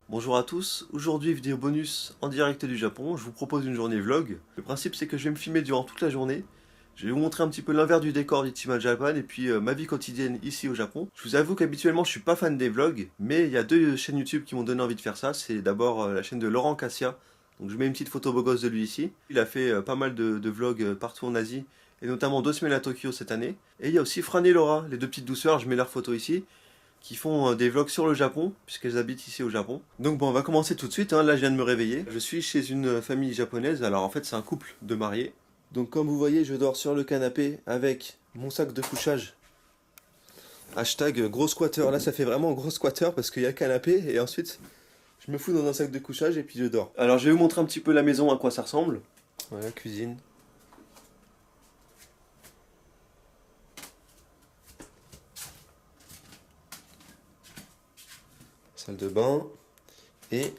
Bonjour à tous, aujourd'hui vidéo bonus en direct du Japon, je vous propose une journée vlog. Le principe c'est que je vais me filmer durant toute la journée. Je vais vous montrer un petit peu l'inverse du décor d'Ichiman Japan et puis ma vie quotidienne ici au Japon. Je vous avoue qu'habituellement je suis pas fan des vlogs, mais il y a deux chaînes YouTube qui m'ont donné envie de faire ça. C'est d'abord la chaîne de Laurent Cassia, donc je mets une petite photo beau gosse de lui ici. Il a fait pas mal de vlogs partout en Asie, et notamment 2 semaines à Tokyo cette année. Et il y a aussi Fran et Laura, les deux petites douceurs, je mets leurs photos ici, qui font des vlogs sur le Japon, puisqu'elles habitent ici au Japon. Donc bon, on va commencer tout de suite, là je viens de me réveiller. Je suis chez une famille japonaise, alors en fait c'est un couple de mariés. Donc comme vous voyez, je dors sur le canapé avec mon sac de couchage. Hashtag gros squatter, là ça fait vraiment gros squatter parce qu'il y a le canapé et ensuite je me fous dans un sac de couchage et puis je dors. Alors je vais vous montrer un petit peu la maison, à quoi ça ressemble. Voilà, cuisine. Salle de bain et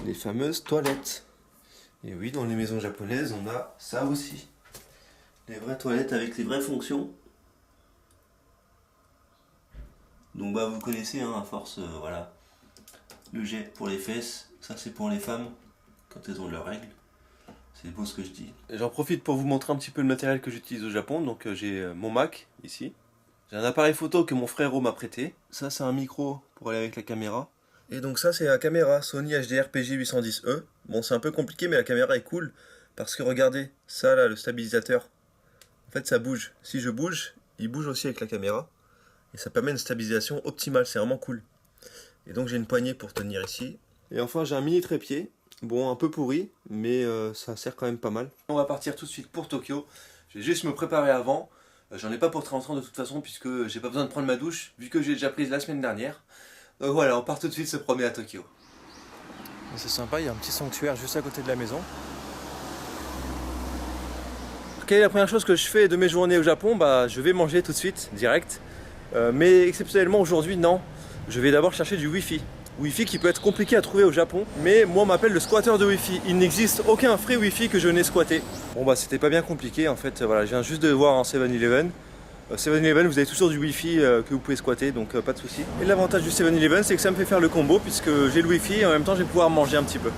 les fameuses toilettes. Et oui, dans les maisons japonaises, on a ça aussi. Les vraies toilettes avec les vraies fonctions. Donc bah vous connaissez hein, à force, voilà. Le jet pour les fesses, ça c'est pour les femmes quand elles ont leurs règles. C'est beau ce que je dis. J'en profite pour vous montrer un petit peu le matériel que j'utilise au Japon. Donc j'ai mon Mac ici. J'ai un appareil photo que mon frérot m'a prêté. Ça c'est un micro pour aller avec la caméra. Et donc ça c'est la caméra Sony HDR PJ810E. Bon c'est un peu compliqué mais la caméra est cool. Parce que regardez, ça là, le stabilisateur. En fait ça bouge. Si je bouge, il bouge aussi avec la caméra. Et ça permet une stabilisation optimale, c'est vraiment cool. Et donc j'ai une poignée pour tenir ici. Et enfin j'ai un mini trépied. Bon un peu pourri, mais ça sert quand même pas mal. On va partir tout de suite pour Tokyo. Je vais juste me préparer avant. J'en ai pas pour très longtemps de toute façon puisque j'ai pas besoin de prendre ma douche vu que j'ai déjà prise la semaine dernière. Donc voilà, on part tout de suite se promener à Tokyo. C'est sympa, il y a un petit sanctuaire juste à côté de la maison. Quelle est la première chose que je fais de mes journées au Japon? Bah je vais manger tout de suite, direct. Mais exceptionnellement aujourd'hui non, je vais d'abord chercher du Wi-Fi. Wi-Fi qui peut être compliqué à trouver au Japon, mais moi on m'appelle le squatteur de Wi-Fi. Il n'existe aucun free Wi-Fi que je n'ai squatté. Bon bah c'était pas bien compliqué en fait, voilà, je viens juste de voir en 7-Eleven. 7-Eleven vous avez toujours du Wi-Fi que vous pouvez squatter, donc pas de souci. Et l'avantage du 7-Eleven c'est que ça me fait faire le combo puisque j'ai le Wi-Fi et en même temps je vais pouvoir manger un petit peu.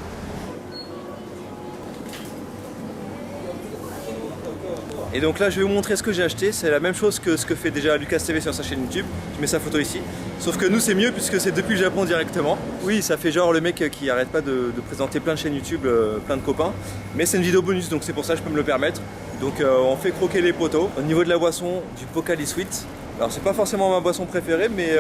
Et donc là je vais vous montrer ce que j'ai acheté, c'est la même chose que ce que fait déjà Lucas TV sur sa chaîne YouTube, je mets sa photo ici. Sauf que nous c'est mieux puisque c'est depuis le Japon directement. Oui ça fait genre le mec qui arrête pas de présenter plein de chaînes YouTube, plein de copains. Mais c'est une vidéo bonus donc c'est pour ça que je peux me le permettre. Donc on fait croquer les poteaux. Au niveau de la boisson, du Pocari Sweat. Alors c'est pas forcément ma boisson préférée mais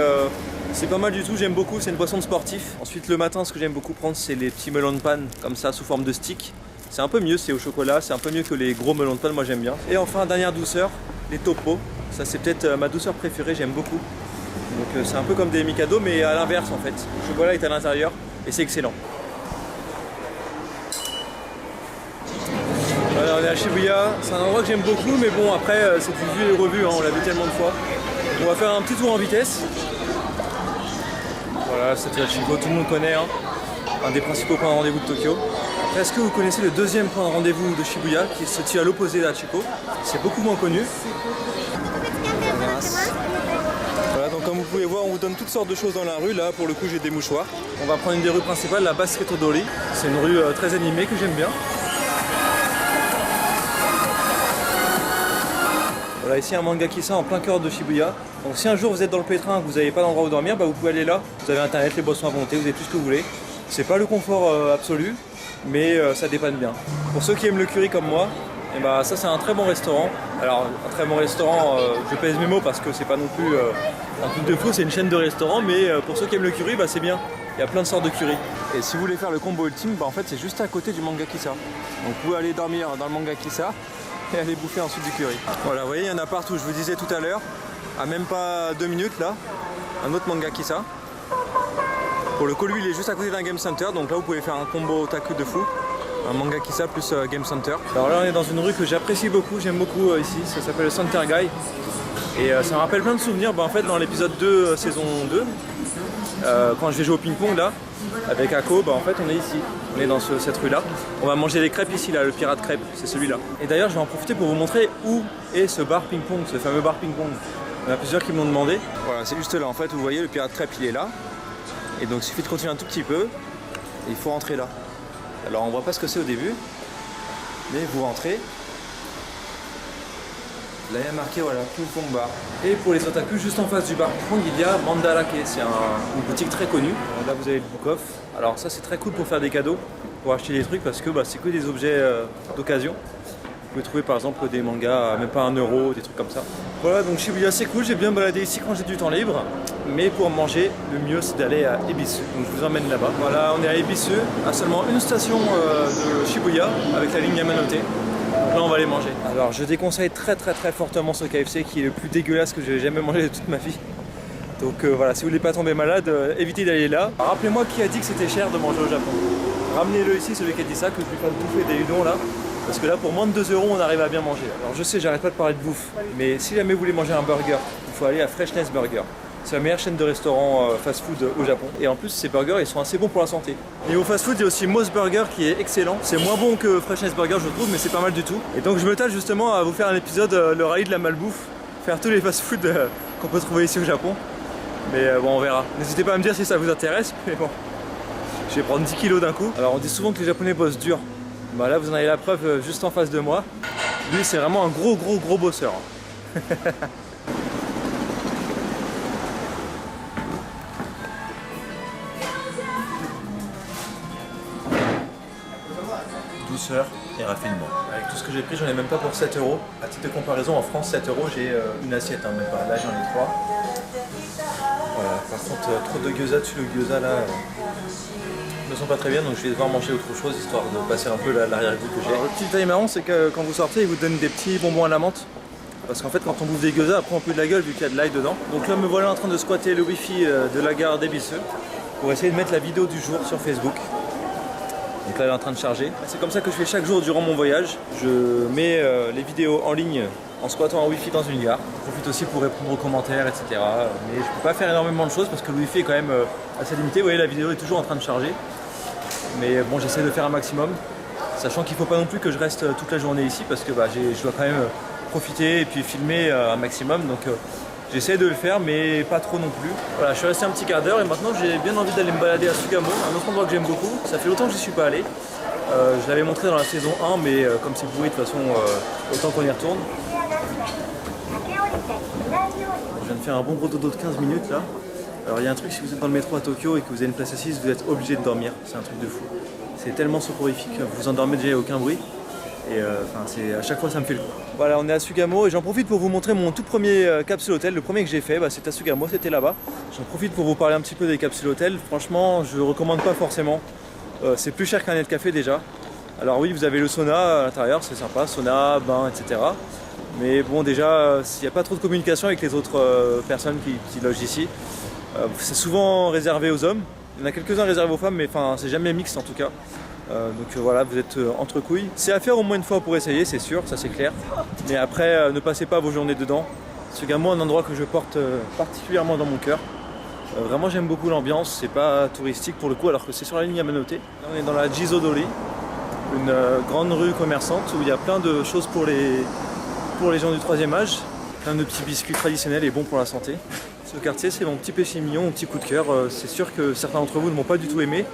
c'est pas mal du tout, j'aime beaucoup, c'est une boisson de sportif. Ensuite le matin ce que j'aime beaucoup prendre c'est les petits melons de panne comme ça sous forme de stick. C'est un peu mieux, c'est au chocolat, c'est un peu mieux que les gros melons de panne, moi j'aime bien. Et enfin, dernière douceur, les Topo. Ça c'est peut-être ma douceur préférée, j'aime beaucoup. Donc c'est un peu comme des Mikado, mais à l'inverse en fait. Le chocolat est à l'intérieur et c'est excellent. Voilà, on est à Shibuya, c'est un endroit que j'aime beaucoup, mais bon après c'est du vu et revu, hein, on l'a vu tellement de fois. On va faire un petit tour en vitesse. Voilà, c'est Hachiko, tout le monde connaît, hein, un des principaux points de rendez-vous de Tokyo. Est-ce que vous connaissez le deuxième point de rendez-vous de Shibuya qui se situe à l'opposé d'Hachiko? C'est beaucoup moins connu. Voilà, donc comme vous pouvez voir, on vous donne toutes sortes de choses dans la rue. Là, pour le coup, j'ai des mouchoirs. On va prendre une des rues principales, la Basket Dori. C'est une rue très animée que j'aime bien. Voilà, ici un Mangakisa en plein cœur de Shibuya. Donc si un jour vous êtes dans le pétrin, que vous n'avez pas d'endroit où dormir, bah, vous pouvez aller là. Vous avez internet, les boissons à volonté, vous avez tout ce que vous voulez. C'est pas le confort absolu, mais ça dépanne bien. Pour ceux qui aiment le curry comme moi, et bah, ça c'est un très bon restaurant. Alors un très bon restaurant, je pèse mes mots parce que c'est pas non plus un truc de fou, c'est une chaîne de restaurants, mais pour ceux qui aiment le curry, bah, c'est bien. Il y a plein de sortes de curry. Et si vous voulez faire le combo ultime, bah, en fait c'est juste à côté du Mangakisa. Donc vous pouvez aller dormir dans le Mangakisa et aller bouffer ensuite du curry. Voilà, vous voyez, il y en a partout, je vous disais tout à l'heure, à même pas 2 minutes là, un autre Mangakisa. Pour le coup, lui, il est juste à côté d'un Game Center, donc là, vous pouvez faire un combo otaku de fou. Un Mangakisa plus Game Center. Alors là, on est dans une rue que j'apprécie beaucoup, j'aime beaucoup ici, ça s'appelle le Center Guy. Et ça me rappelle plein de souvenirs, bah, en fait, dans l'épisode 2, saison 2, quand je vais jouer au ping-pong, là, avec Ako, bah, en fait, on est ici, on est dans cette rue-là. On va manger des crêpes ici, là, le pirate crêpe, c'est celui-là. Et d'ailleurs, je vais en profiter pour vous montrer où est ce bar ping-pong, ce fameux bar ping-pong. Il y en a plusieurs qui m'ont demandé. Voilà, c'est juste là, en fait, vous voyez, le pirate crêpe, il est là. Et donc il suffit de continuer un tout petit peu, et il faut rentrer là. Alors on voit pas ce que c'est au début, mais vous rentrez. Là il y a marqué voilà, Ping Bar. Et pour les otakus, juste en face du bar Ping, il y a Mandarake, c'est une boutique très connue. Là vous avez le book-off. Alors ça c'est très cool pour faire des cadeaux, pour acheter des trucs parce que c'est que des objets d'occasion. Vous pouvez trouver par exemple des mangas à même pas 1 euro, des trucs comme ça. Voilà, donc Shibuya c'est cool, j'ai bien baladé ici quand j'ai du temps libre. Mais pour manger, le mieux c'est d'aller à Ebisu. Donc je vous emmène là-bas. Voilà, on est à Ebisu, à seulement une station de Shibuya avec la ligne Yamanote. Donc là on va aller manger. Alors je déconseille très fortement ce KFC qui est le plus dégueulasse que j'ai jamais mangé de toute ma vie. Donc voilà, si vous voulez pas tomber malade, évitez d'aller là. Rappelez-moi qui a dit que c'était cher de manger au Japon. Ramenez-le ici, celui qui a dit ça, que je lui fasse bouffer des udon là. Parce que là, pour moins de 2 euros, on arrive à bien manger. Alors je sais, j'arrête pas de parler de bouffe, mais si jamais vous voulez manger un burger, il faut aller à Freshness Burger. C'est la meilleure chaîne de restaurants fast-food au Japon. Et en plus, ces burgers, ils sont assez bons pour la santé. Niveau fast-food, il y a aussi Moss Burger qui est excellent. C'est moins bon que Freshness Burger, je trouve, mais c'est pas mal du tout. Et donc je me tâche justement à vous faire un épisode, le rallye de la malbouffe, faire tous les fast-food qu'on peut trouver ici au Japon. Mais bon, on verra. N'hésitez pas à me dire si ça vous intéresse, mais bon, je vais prendre 10 kilos d'un coup. Alors on dit souvent que les Japonais bossent dur. Bah là vous en avez la preuve juste en face de moi. Lui c'est vraiment un gros bosseur. Douceur et raffinement. Avec tout ce que j'ai pris, j'en ai même pas pour 7 euros. À titre de comparaison, en France 7 euros j'ai une assiette, même pas. Là j'en ai 3. Voilà, par contre trop de gyoza dessus, le gyoza là ne sont pas très bien, donc je vais devoir manger autre chose histoire de passer un peu l'arrière-goût que j'ai. Le petit détail marrant, c'est que quand vous sortez, ils vous donnent des petits bonbons à la menthe. Parce qu'en fait, quand on bouffe des gyoza, après on peut de la gueule vu qu'il y a de l'ail dedans. Donc là, me voilà en train de squatter le wifi de la gare d'Ebisu pour essayer de mettre la vidéo du jour sur Facebook. Donc là, elle est en train de charger. C'est comme ça que je fais chaque jour durant mon voyage. Je mets les vidéos en ligne en squattant un wifi dans une gare. Je profite aussi pour répondre aux commentaires, etc. Mais je ne peux pas faire énormément de choses parce que le wifi est quand même assez limité. Vous voyez, la vidéo est toujours en train de charger. Mais bon, j'essaie de faire un maximum, sachant qu'il ne faut pas non plus que je reste toute la journée ici parce que je dois quand même profiter et puis filmer un maximum. Donc j'essaie de le faire, mais pas trop non plus. Voilà, je suis resté un petit quart d'heure et maintenant j'ai bien envie d'aller me balader à Sugamo, un autre endroit que j'aime beaucoup. Ça fait longtemps que je n'y suis pas allé. Je l'avais montré dans la saison 1, mais comme c'est pourri, de toute façon, autant qu'on y retourne. Je viens de faire un bon gros dodo de 15 minutes là. Alors il y a un truc, si vous êtes dans le métro à Tokyo et que vous avez une place assise, vous êtes obligé de dormir. C'est un truc de fou. C'est tellement soporifique, vous vous endormez déjà, il n'y a aucun bruit. Et à chaque fois ça me fait le coup. Voilà, on est à Sugamo et j'en profite pour vous montrer mon tout premier capsule hôtel. Le premier que j'ai fait, c'était à Sugamo, c'était là-bas. J'en profite pour vous parler un petit peu des capsules hôtel. Franchement, je ne recommande pas forcément. C'est plus cher qu'un net café déjà. Alors oui, vous avez le sauna à l'intérieur, c'est sympa, sauna, bain, etc. Mais bon, déjà, s'il n'y a pas trop de communication avec les autres personnes qui logent ici. C'est souvent réservé aux hommes, il y en a quelques-uns réservés aux femmes, mais c'est jamais mixte en tout cas. Donc voilà, vous êtes entre couilles. C'est à faire au moins une fois pour essayer, c'est sûr, ça c'est clair. Mais après, ne passez pas vos journées dedans. Sugamo est un endroit que je porte particulièrement dans mon cœur. Vraiment j'aime beaucoup l'ambiance, c'est pas touristique pour le coup, alors que c'est sur la ligne Yamanote. Là, on est dans la Jizodori, une grande rue commerçante où il y a plein de choses pour les gens du 3e âge. Plein de petits biscuits traditionnels et bons pour la santé. Ce quartier, c'est mon petit péché mignon, mon petit coup de cœur. C'est sûr que certains d'entre vous ne m'ont pas du tout aimé,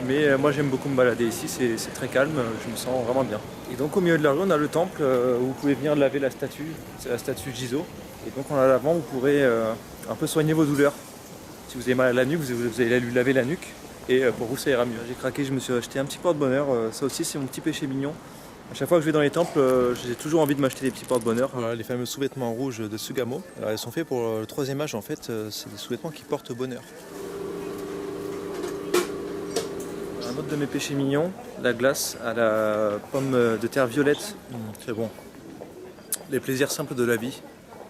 mais moi j'aime beaucoup me balader ici, c'est très calme, je me sens vraiment bien. Et donc au milieu de la rue, on a le temple où vous pouvez venir laver la statue, c'est la statue Jizo. Et donc en la lavant, vous pourrez un peu soigner vos douleurs. Si vous avez mal à la nuque, vous allez lui laver la nuque et pour vous ça ira mieux. J'ai craqué, je me suis acheté un petit porte-bonheur, ça aussi c'est mon petit péché mignon. À chaque fois que je vais dans les temples, j'ai toujours envie de m'acheter des petits porte-bonheur. Voilà, les fameux sous-vêtements rouges de Sugamo. Alors, ils sont faits pour le 3e âge en fait, c'est des sous-vêtements qui portent bonheur. Un autre de mes péchés mignons, la glace à la pomme de terre violette. Très bon. Les plaisirs simples de la vie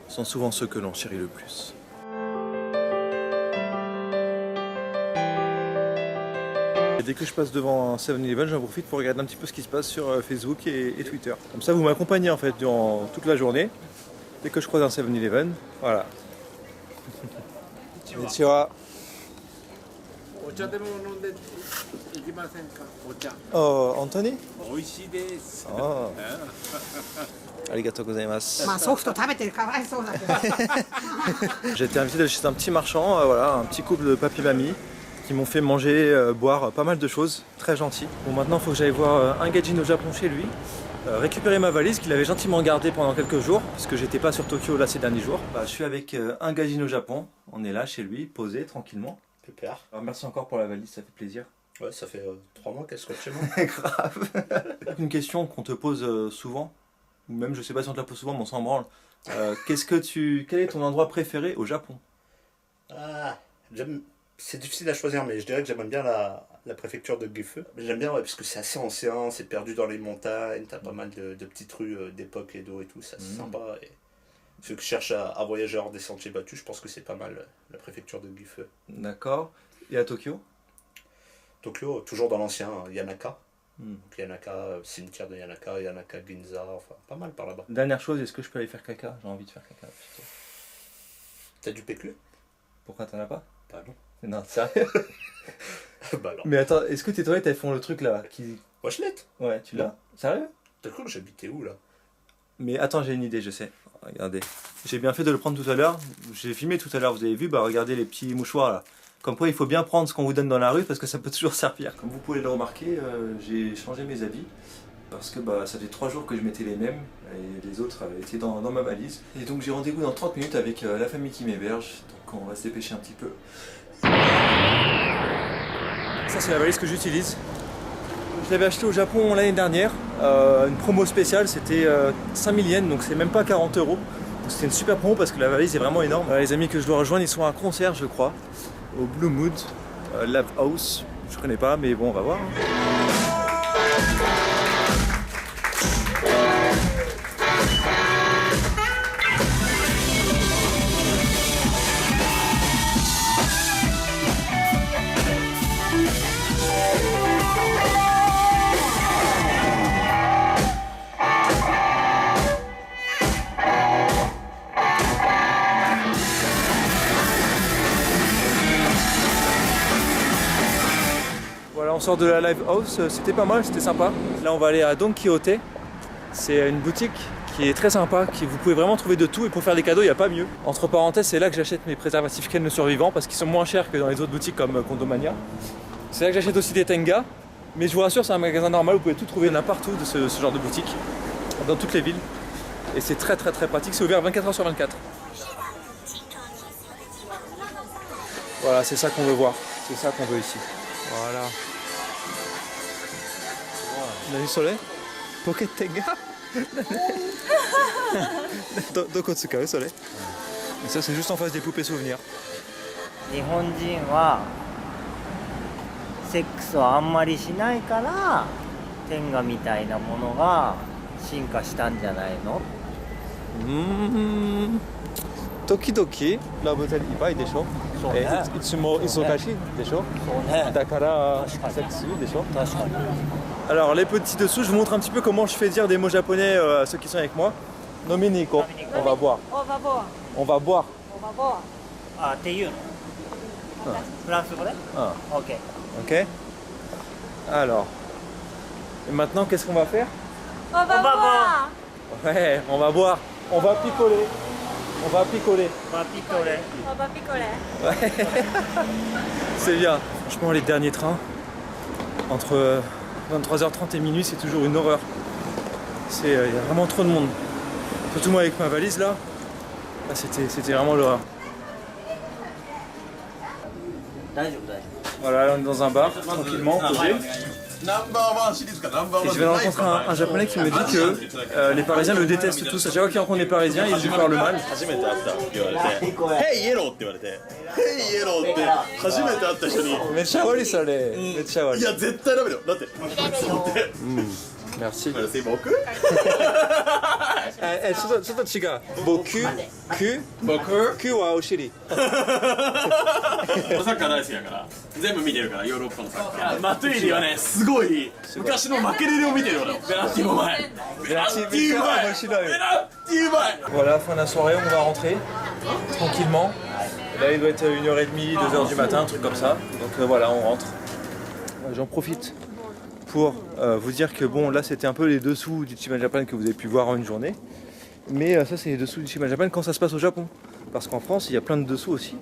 sont souvent ceux que l'on chérit le plus. Et dès que je passe devant un 7-Eleven, j'en profite pour regarder un petit peu ce qui se passe sur Facebook et Twitter. Comme ça, vous m'accompagnez en fait durant toute la journée. Dès que je croise un 7-Eleven, voilà. Konnichiwa. Oh, Anthony? Oh. Arigatou gozaimasu. J'ai été invité chez un petit marchand, voilà, un petit couple de papy-mamie. qui m'ont fait manger, boire pas mal de choses, très gentils. Bon, maintenant il faut que j'aille voir un gaijin au Japon chez lui, récupérer ma valise qu'il avait gentiment gardée pendant quelques jours, parce que j'étais pas sur Tokyo là ces derniers jours. Je suis avec un gaijin au Japon, on est là chez lui, posé tranquillement. Super. Alors merci encore pour la valise, ça fait plaisir. Ouais, ça fait 3 mois qu'elle se trouve chez moi. Grave. Une question qu'on te pose souvent, ou même je sais pas si on te la pose souvent, mais on s'en branle. Quel est ton endroit préféré au Japon? C'est difficile à choisir, mais je dirais que j'aime bien la préfecture de Gifu. J'aime bien parce que c'est assez ancien, c'est perdu dans les montagnes, t'as pas mal de petites rues d'époque Edo et tout, c'est assez sympa. Et ceux qui cherchent à voyager hors des sentiers battus, je pense que c'est pas mal la préfecture de Gifu. D'accord. Et à Tokyo? Tokyo, toujours dans l'ancien Yanaka. Donc Yanaka, cimetière de Yanaka, Yanaka Ginza, enfin pas mal par là-bas. Dernière chose, est-ce que je peux aller faire caca? J'ai envie de faire caca. T'as du PQ? Pourquoi t'en as pas? Bah non. Non, sérieux? Bah non. Mais attends, est-ce que tes toilettes elles font le truc là qui... Washlet? Ouais, tu l'as? Sérieux? T'as cru que j'habitais où là? Mais attends, j'ai une idée, je sais. Regardez. J'ai bien fait de le prendre tout à l'heure. J'ai filmé tout à l'heure, vous avez vu, bah regardez les petits mouchoirs là. Comme quoi il faut bien prendre ce qu'on vous donne dans la rue parce que ça peut toujours servir. Comme vous pouvez le remarquer, j'ai changé mes habits. Parce que bah, ça fait 3 jours que je mettais les mêmes et les autres étaient dans ma valise. Et donc j'ai rendez-vous dans 30 minutes avec la famille qui m'héberge. Donc on va se dépêcher un petit peu. Ça c'est la valise que j'utilise. Je l'avais acheté au Japon l'année dernière. Une promo spéciale, c'était 5000 yens, donc c'est même pas 40 €. C'était une super promo parce que la valise est vraiment énorme. Les amis que je dois rejoindre, ils sont à un concert je crois. Au Blue Mood, Live House. Je connais pas mais bon on va voir. Voilà, on sort de la Live House, c'était pas mal, c'était sympa. Là on va aller à Don Quijote, c'est une boutique qui est très sympa, qui vous pouvez vraiment trouver de tout et pour faire des cadeaux il n'y a pas mieux. Entre parenthèses, c'est là que j'achète mes préservatifs Ken le survivant parce qu'ils sont moins chers que dans les autres boutiques comme Condomania. C'est là que j'achète aussi des Tenga, mais je vous rassure c'est un magasin normal, vous pouvez tout trouver n'importe où de ce genre de boutique, dans toutes les villes. Et c'est très pratique, c'est ouvert 24 h sur 24. Voilà, c'est ça qu'on veut voir, c'est ça qu'on veut ici. Voilà. Nani sore? Pocket Tenga? Doko tsukau sore? Et ça c'est juste en face des poupées souvenirs. 日本人はセックスをあんまりしないから天下みたいなものが進化したんじゃないの？時々ラブゼリーいっぱいでしょ？そうね。いつも忙しいでしょ？そうね。だから確かにセックスでしょ？確かに。 Alors les petits dessous, je vous montre un petit peu comment je fais dire des mots japonais à ceux qui sont avec moi. Nominiko, on va boire. On va boire. On va boire. On va boire. あっていうの。フランス語で？ Ah, OK。 ok. Alors. Et maintenant, qu'est-ce qu'on va faire? On va boire. Ouais, on va boire. On va picoler. On va picoler. まあピコレ。 On va picoler. Ouais. C'est bien. Franchement, les derniers trains, entre 23h30 et minuit, c'est toujours une horreur. Il y a vraiment trop de monde. Surtout moi avec ma valise là. Là c'était vraiment l'horreur. 大丈夫大丈 Voilà, là on est dans un bar, tranquillement, posé. Et je viens de rencontrer un japonais qui me dit que les Parisiens le détestent tous. À chaque fois qu'il rencontre des Parisiens, ils lui faire le mal. 初めて会ったって言われて「ヘイイエロー」って言われて「ヘイイエロー」って初めて会った人にめっちゃ悪いそれ。めっちゃ悪い。いや絶対ダメだよだってMerci. C'est beaucoup ちょっと違う。僕、くはお尻。サッカー大好きだから全部見てるからヨーロッパのサッカーマトゥイリはねすごい昔のマケレレを見てるよ俺ベラッティも前ベラッティうまいベラッティうまい Voilà, fin de la soirée, on va rentrer tranquillement. Là, il doit être 1h30, 2h du matin, un truc comme ça. Donc voilà, on rentre. J'en profite pour vous dire que bon, là, c'était un peu les dessous d'Ichiban Japan que vous avez pu voir en une journée. Mais ça, c'est les dessous d'Ichiban Japan quand ça se passe au Japon. Parce qu'en France, il y a plein de dessous aussi.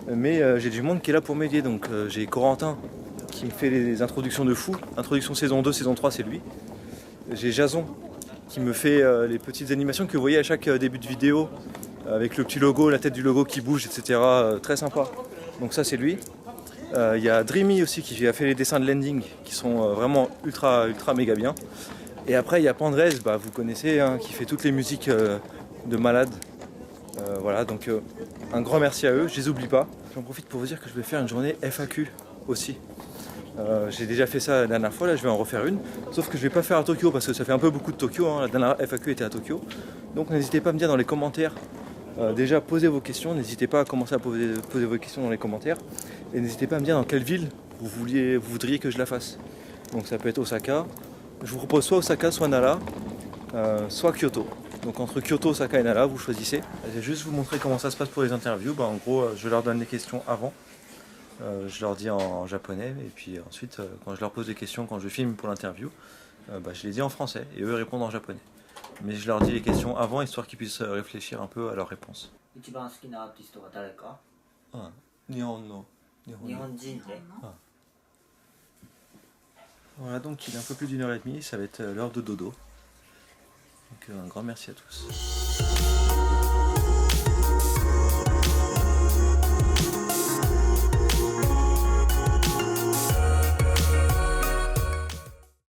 Mais j'ai du monde qui est là pour m'aider. Donc j'ai Corentin qui me fait les introductions de fou. Introduction saison 2, saison 3, c'est lui. J'ai Jason qui me fait les petites animations que vous voyez à chaque début de vidéo, avec le petit logo, la tête du logo qui bouge, etc. Très sympa. Donc ça c'est lui. Il y a Dreamy aussi qui a fait les dessins de landing qui sont vraiment ultra méga bien. Et après il y a Pandrez, bah, vous connaissez, hein, qui fait toutes les musiques de malade. Voilà, donc un grand merci à eux, je les oublie pas. J'en profite pour vous dire que je vais faire une journée FAQ aussi. J'ai déjà fait ça la dernière fois, là je vais en refaire une. Sauf que je vais pas faire à Tokyo parce que ça fait un peu beaucoup de Tokyo, hein. La dernière FAQ était à Tokyo. Donc n'hésitez pas à me dire dans les commentaires, déjà posez vos questions, n'hésitez pas à commencer à poser vos questions dans les commentaires. Et n'hésitez pas à me dire dans quelle ville vous voudriez que je la fasse. Donc ça peut être Osaka, je vous propose soit Osaka, soit Nara, soit Kyoto. Donc entre Kyoto, Osaka et Nara, vous choisissez. Je vais juste vous montrer comment ça se passe pour les interviews. Bah, en gros, je leur donne des questions avant. Je leur dis en japonais et puis ensuite quand je leur pose des questions, quand je filme pour l'interview, bah, je les dis en français et eux répondent en japonais. Mais je leur dis les questions avant histoire qu'ils puissent réfléchir un peu à leurs réponses. Voilà, donc il est un peu plus d'1h30, ça va être l'heure de dodo. Donc un grand merci à tous.